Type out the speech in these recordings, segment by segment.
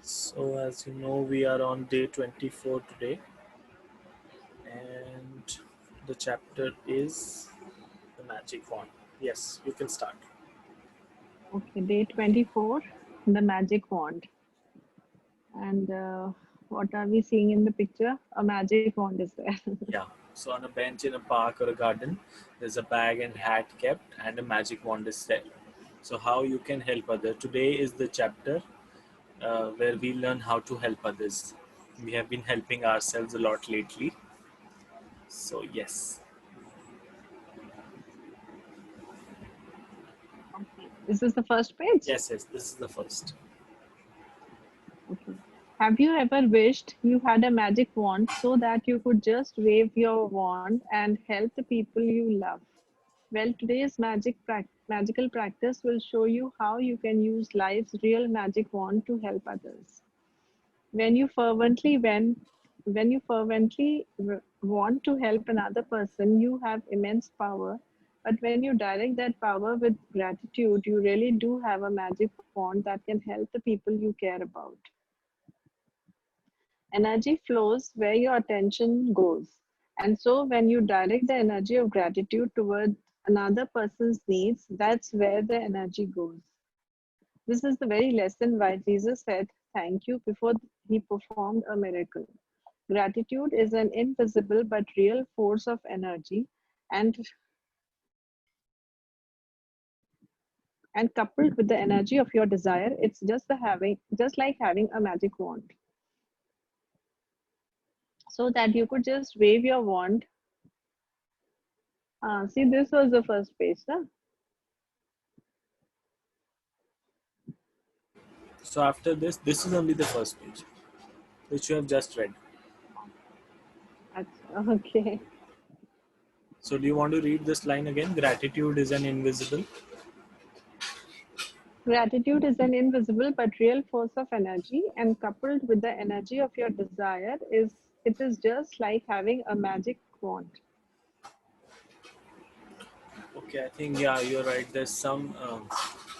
So as you know, we are on day 24 today, and the chapter is the magic wand. Yes, you can start. Okay, day 24, the magic wand. And what are we seeing in the picture? A magic wand is there. Yeah. So on a bench in a park or a garden, there's a bag and hat kept, and a magic wand is there. So how you can help others? Today is the chapter where we learn how to help others. We have been helping ourselves a lot lately. So yes. Okay, this is the first page. Yes, yes, this is the first. Okay. Have you ever wished you had a magic wand so that you could just wave your wand and help the people you love? Well, today's magical practice will show you how you can use life's real magic wand to help others. When you fervently want to help another person, you have immense power. But when you direct that power with gratitude, you really do have a magic wand that can help the people you care about. Energy flows where your attention goes. And so when you direct the energy of gratitude toward another person's needs, that's where the energy goes. This is the very lesson why Jesus said thank you before he performed a miracle. Gratitude is an invisible but real force of energy, and coupled with the energy of your desire, it's just like having a magic wand. So that you could just wave your wand. See, this was the first page, huh? So after this is only the first page, which you have just read. Okay. So do you want to read this line again? Gratitude is an invisible. Gratitude is an invisible but real force of energy, and coupled with the energy of your desire, it is just like having a magic wand. Okay, I think yeah, you're right. There's some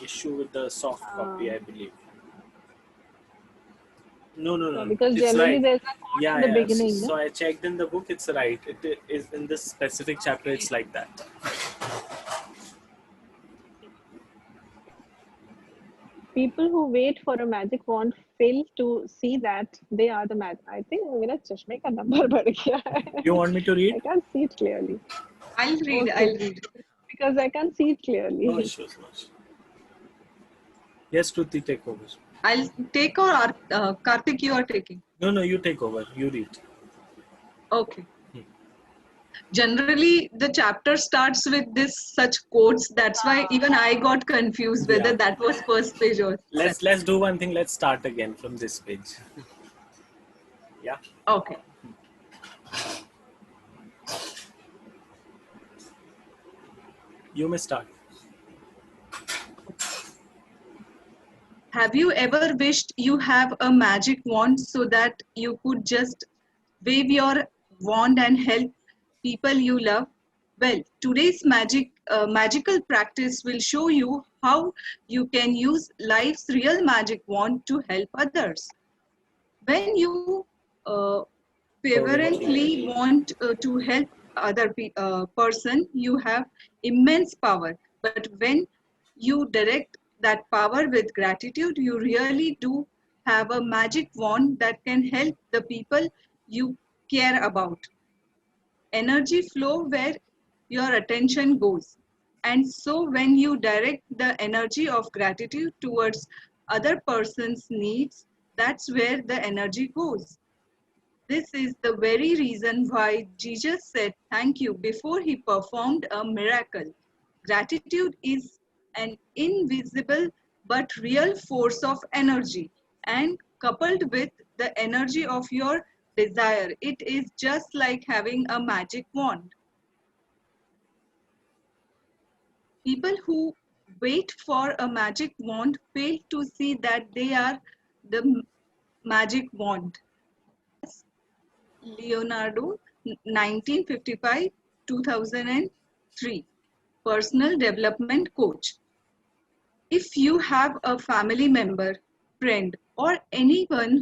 issue with the soft copy, Uh, I believe. No, no, no, because it's generally right. there's a quote Yeah, in the yeah. beginning. No? So I checked in the book. It's right. It is in this specific chapter. Okay. It's like that. People who wait for a magic wand fail to see that they are the magic. I think मेरा चश्मे का number बढ़ गया है. You want me to read? I can't see it clearly. I'll read. Okay, I'll read. because I can't see it No clearly. issues, no issues. Yes, Kruti, take over. I'll take, or Karthik, you are taking. No, no, you take over. You read. Okay. Generally, the chapter starts with this such quotes. That's why even I got confused whether Yeah. that was first page or Let's do one thing. Let's start again from this page. Yeah. okay. You may start. Have you ever wished you have a magic wand so that you could just wave your wand and help people you love? Well, today's magical practice will show you how you can use life's real magic wand to help others. When you fervently want to help other person, you have immense power. But when you direct that power with gratitude, you really do have a magic wand that can help the people you care about. Energy flow where your attention goes. And so when you direct the energy of gratitude towards other person's needs, that's where the energy goes. This is the very reason why Jesus said thank you before he performed a miracle. Gratitude is an invisible but real force of energy, and coupled with the energy of your desire, it is just like having a magic wand. People who wait for a magic wand fail to see that they are the magic wand. Leonardo, 1955 2003, personal development coach. If you have a family member, friend, or anyone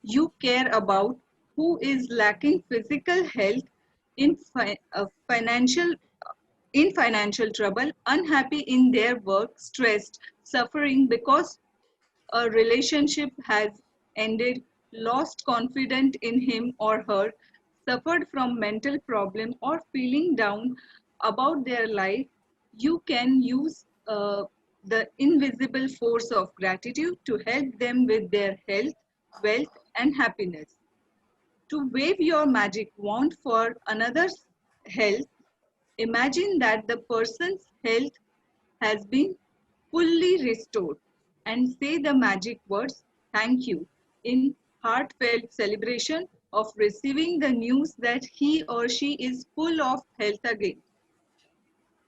you care about who is lacking physical health, in financial trouble, unhappy in their work, stressed, suffering because a relationship has ended, lost confidence in him or her, suffered from mental problem, or feeling down about their life, you can use the invisible force of gratitude to help them with their health, wealth, and happiness. To wave your magic wand for another's health, imagine that the person's health has been fully restored and say the magic words thank you in heartfelt celebration of receiving the news that he or she is full of health again.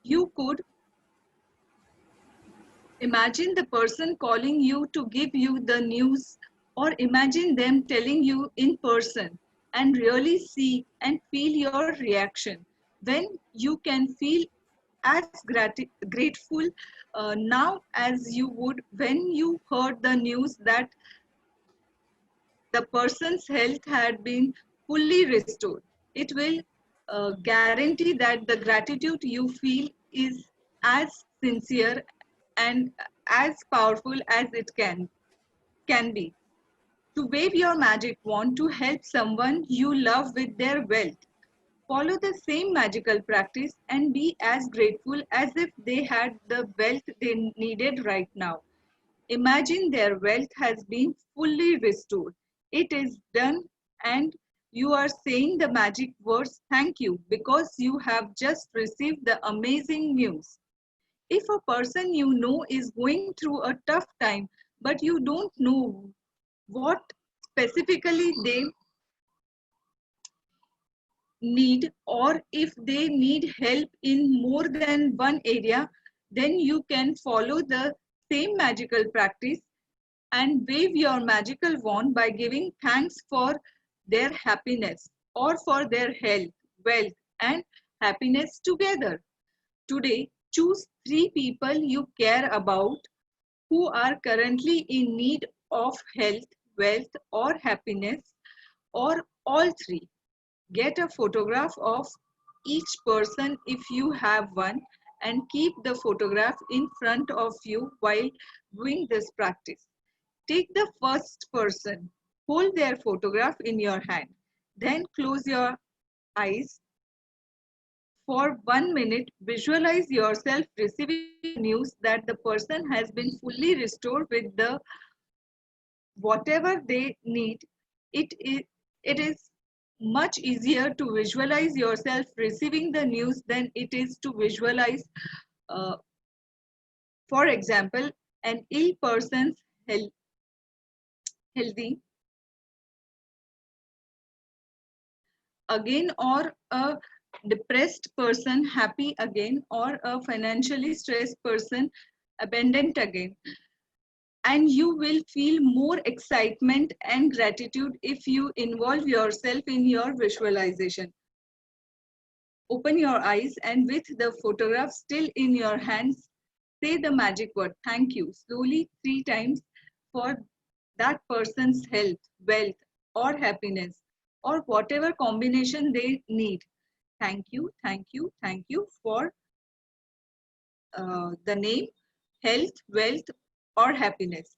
You could imagine the person calling you to give you the news, or imagine them telling you in person, and really see and feel your reaction. When you can feel as grateful now as you would when you heard the news that the person's health had been fully restored. It will guarantee that the gratitude you feel is as sincere and as powerful as it can be. To wave your magic wand to help someone you love with their wealth, follow the same magical practice and be as grateful as if they had the wealth they needed right now. Imagine their wealth has been fully restored. It is done, and you are saying the magic words thank you because you have just received the amazing news. If a person you know is going through a tough time, but you don't know what specifically they need, or if they need help in more than one area, then you can follow the same magical practice and wave your magical wand by giving thanks for their happiness or for their health, wealth, and happiness together. Today, choose three people you care about who are currently in need of health, wealth, or happiness, or all three. Get a photograph of each person if you have one, and keep the photograph in front of you while doing this practice. Take the first person, hold their photograph in your hand, then close your eyes for 1 minute. Visualize yourself receiving the news that the person has been fully restored with the whatever they need. It is much easier to visualize yourself receiving the news than it is to visualize, uh, for example, an ill person's healthy again, or a depressed person happy again, or a financially stressed person abundant again. And you will feel more excitement and gratitude if you involve yourself in your visualization. Open your eyes and with the photograph still in your hands, say the magic word thank you slowly 3 times for that person's health, wealth, or happiness, or whatever combination they need. Thank you, thank you, thank you for the name, health, wealth, or happiness.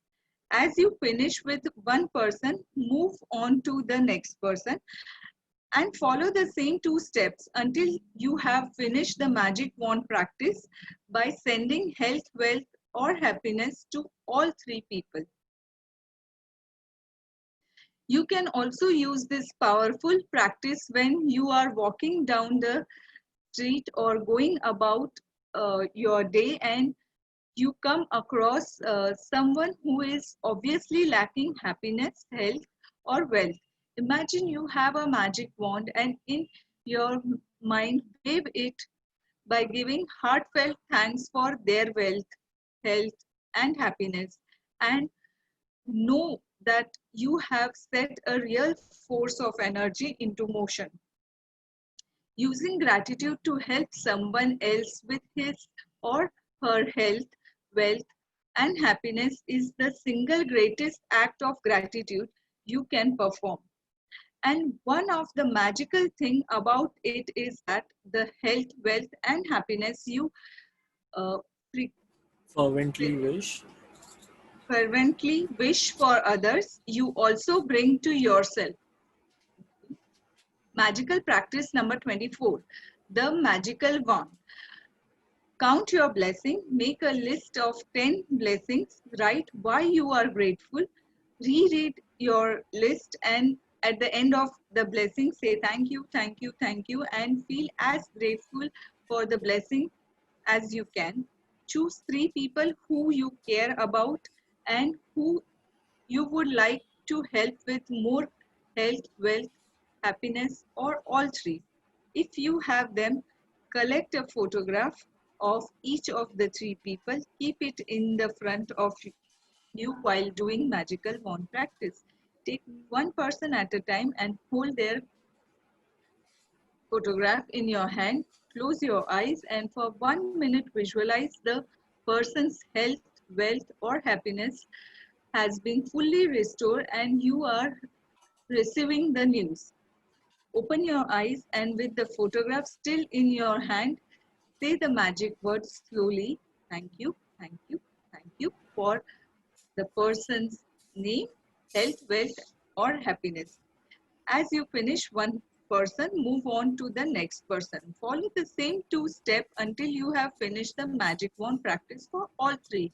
As you finish with one person, move on to the next person and follow the same 2 steps until you have finished the magic wand practice by sending health, wealth, or happiness to all three people. You can also use this powerful practice when you are walking down the street or going about your day, and you come across someone who is obviously lacking happiness, health, or wealth. Imagine you have a magic wand and in your mind wave it by giving heartfelt thanks for their wealth, health, and happiness. And know that you have set a real force of energy into motion. Using gratitude to help someone else with his or her health, wealth, and happiness is the single greatest act of gratitude you can perform. And one of the magical thing about it is that the health, wealth, and happiness you uh, Fervently wish. fervently wish for others, you also bring to yourself. Magical practice number 24, the magical wand. Count your blessing, make a list of 10 blessings, write why you are grateful, reread your list, and at the end of the blessing, say thank you, thank you, thank you, and feel as grateful for the blessing as you can. Choose 3 people who you care about and who you would like to help with more health, wealth, happiness, or all three. If you have them, collect a photograph of each of the 3 people. Keep it in the front of you while doing magical wand practice. Take one person at a time and hold their photograph in your hand. Close your eyes and for 1 minute visualize the person's health, wealth, or happiness has been fully restored and you are receiving the news. Open your eyes and with the photograph still in your hand, say the magic words slowly. Thank you, thank you, thank you for the person's name, health, wealth, or happiness. As you finish one person, move on to the next person. Follow the same 2 steps until you have finished the magic wand practice for all 3.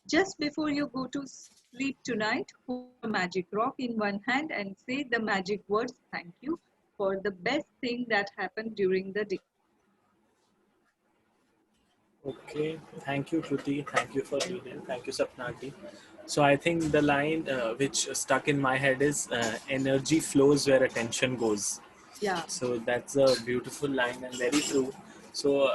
Just before you go to sleep tonight, hold a magic rock in one hand and say the magic words thank you for the best thing that happened during the day. Okay, thank you, Kruti. Thank you for leading. Thank you, Sapnati. So I think the line which stuck in my head is energy flows where attention goes. Yeah, So that's a beautiful line and very true. So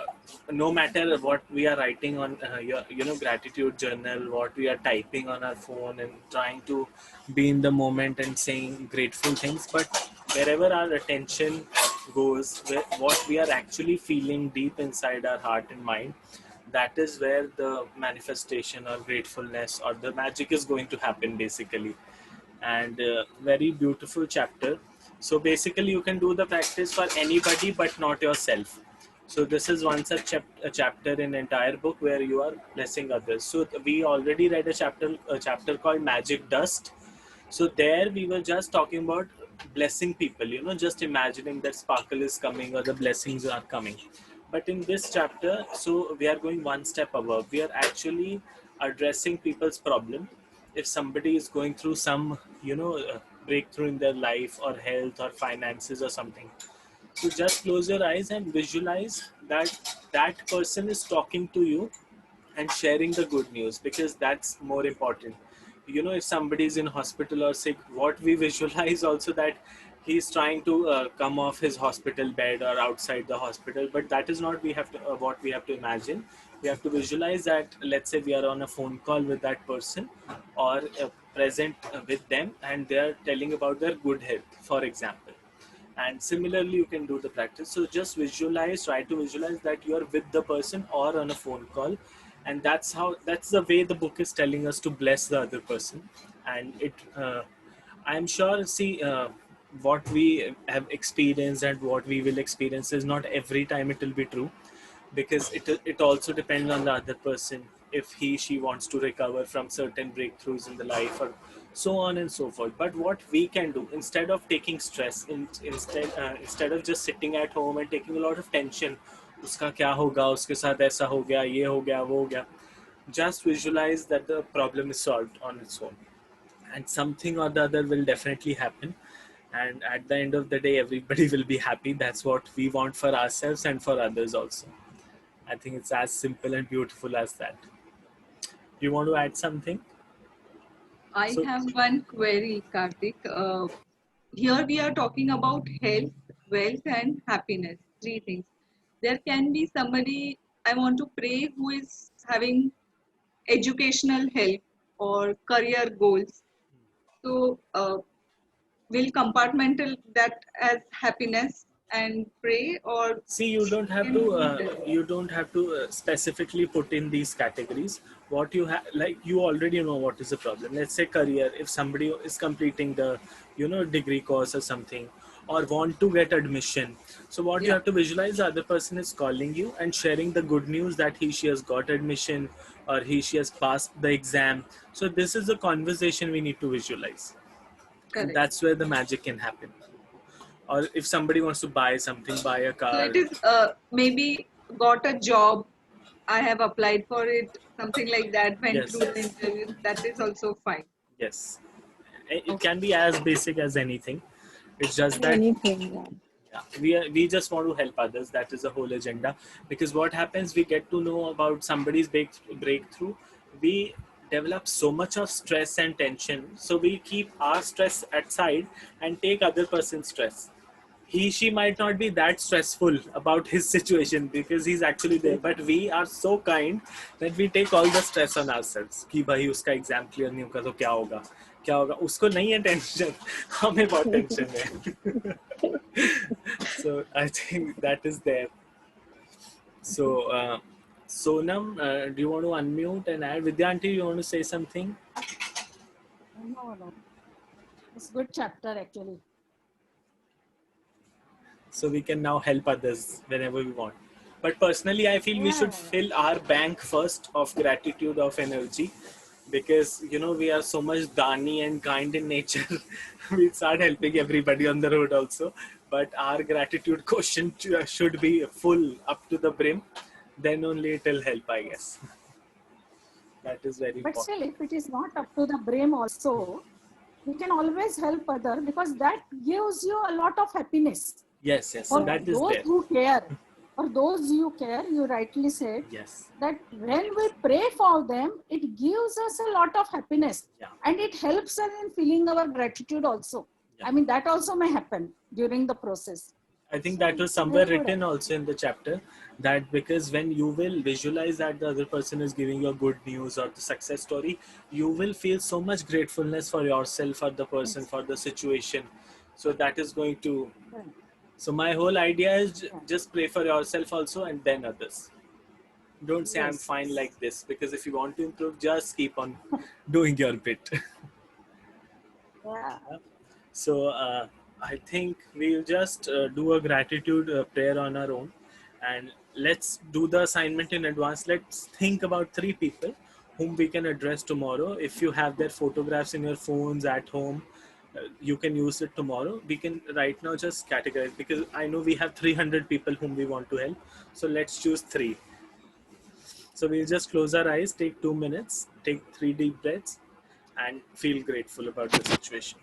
no matter what we are writing on your gratitude journal, what we are typing on our phone and trying to be in the moment and saying grateful things, but wherever our attention goes, what we are actually feeling deep inside our heart and mind, that is where the manifestation or gratefulness or the magic is going to happen basically. And very beautiful chapter. So basically you can do the practice for anybody but not yourself. So this is one such a chapter in entire book where you are blessing others. So we already read a chapter called Magic Dust. So there we were just talking about blessing people, just imagining that sparkle is coming or the blessings are coming. But in this chapter, so we are going one step above. We are actually addressing people's problem. If somebody is going through some, breakthrough in their life or health or finances or something, so just close your eyes and visualize that that person is talking to you and sharing the good news, because that's more important. If somebody is in hospital or sick, what we visualize also that he's trying to come off his hospital bed or outside the hospital, but that is not we have to what we have to imagine. We have to visualize that, let's say we are on a phone call with that person or present with them and they are telling about their good health, for example. And similarly you can do the practice. So just try to visualize that you are with the person or on a phone call, and that's the way the book is telling us to bless the other person. And it I'm sure, see, what we have experienced and what we will experience is not every time it will be true, because it also depends on the other person, if she wants to recover from certain breakthroughs in the life or so on and so forth. But what we can do, instead of taking stress, instead of just sitting at home and taking a lot of tension, उसका क्या होगा, उसके साथ ऐसा हो गया, ये हो गया, वो हो गया, just visualize that the problem is solved on its own, and something or the other will definitely happen. And at the end of the day, everybody will be happy. That's what we want for ourselves and for others also. I think it's as simple and beautiful as that. You want to add something? I So, have one query, Karthik. Here we are talking about health, wealth, and happiness. 3 things. There can be somebody I want to pray who is having educational help or career goals. So we'll compartmental that as happiness and pray, or See, you don't have can to do this? specifically put in these categories. What you have, like, you already know what is the problem. Let's say career. If somebody is completing the, degree course or something, or want to get admission, so what you Yeah, have to visualize, the other person is calling you and sharing the good news that he she has got admission, or she has passed the exam. So this is the conversation we need to visualize, and correct. that's where the magic can happen. Or if somebody wants to buy something, buy a So car. it is maybe got a job. I have applied for it, something like that. Went Yes, through the interview. That is also fine. yes. It Okay. can be as basic as anything. It's just that, Anything. Yeah. yeah, we just want to help others. That is the whole agenda. Because what happens, we get to know about somebody's breakthrough. We develop so much of stress and tension. So we keep our stress aside and take other person's stress. He she might not be that stressful about his situation because he's actually there, but we are so kind that we take all the stress on ourselves कि भाई उसका exam clear नहीं होगा तो क्या होगा उसको नहीं है टेंशन हमें बहुत टेंशन है so I think that is there. So Sonam, do you want to unmute and add? Vidyanti, you want to say something? No. It's good chapter actually. So we can now help others whenever we want. But personally, I feel we Yeah. should fill our bank first of gratitude, of energy, because we are so much dani and kind in nature. We start helping everybody on the road also, but our gratitude quotient should be full up to the brim. Then only it will help, I guess. That is very But important. still, if it is not up to the brim also, we can always help other because that gives you a lot of happiness. Yes, yes, For that is those there. who care, for those you care, you rightly said Yes, that when we pray for them, it gives us a lot of happiness yeah, and it helps us in feeling our gratitude also. yeah. I mean, that also may happen during the process. I think So that was it's somewhere very good. written also in the chapter, that because when you will visualize that the other person is giving you a good news or the success story, you will feel so much gratefulness for yourself, for the person, Yes. for the situation. So that is going to. Right. So my whole idea is Yeah. just pray for yourself also and then others. Don't say I'm Yes. fine like this, because if you want to improve, just keep on doing your bit. Yeah. So I think we'll just do a gratitude prayer on our own, and let's do the assignment in advance. Let's think about 3 people whom we can address tomorrow. If you have their photographs in your phones at home, you can use it tomorrow. We can right now just categorize, because I know we have 300 people whom we want to help. So let's choose 3. So we'll just close our eyes, take 2 minutes, take 3 deep breaths, and feel grateful about the situation.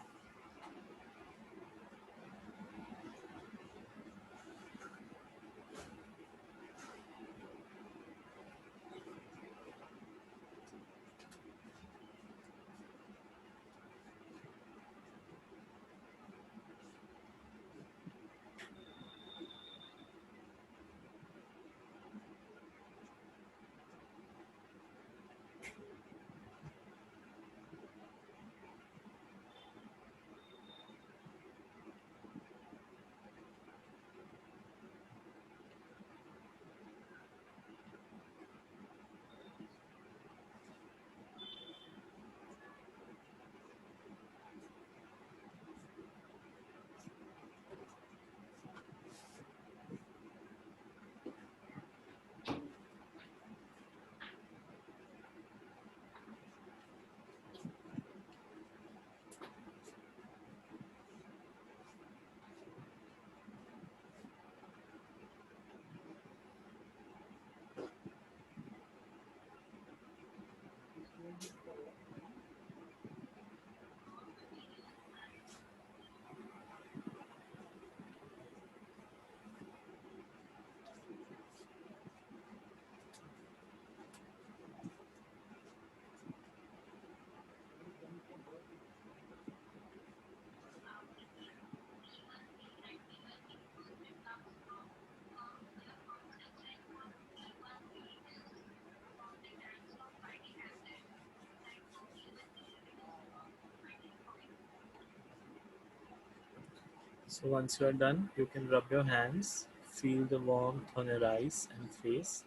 So once you are done, you can rub your hands, feel the warmth on your eyes and face.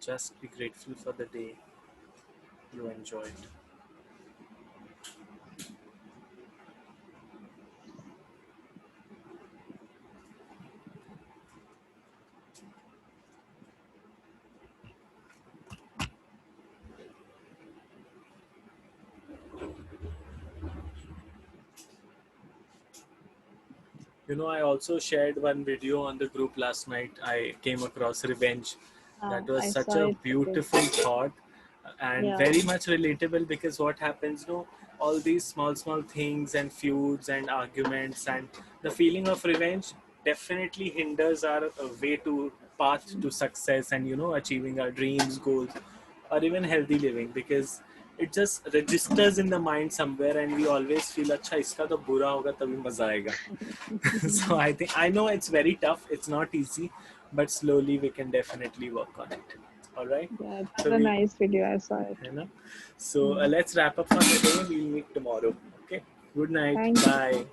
Just be grateful for the day you enjoyed. You know, I also shared one video on the group last night. I came across revenge. That was I such saw a it too. beautiful thought and Yeah. very much relatable, because what happens, you know, all these small things and feuds and arguments and the feeling of revenge definitely hinders our way to path to success and, you know, achieving our dreams, goals, or even healthy living, because it just registers in the mind somewhere and we always feel अच्छा इसका तो बुरा होगा तभी मजा आएगा. So I think, I know it's very tough, it's not easy, but slowly we can definitely work on it. All right, Yeah, it so was a we, nice video. I saw it. you know, so Mm. let's wrap up for the day. We'll meet tomorrow. Okay, good night, Thank you. bye.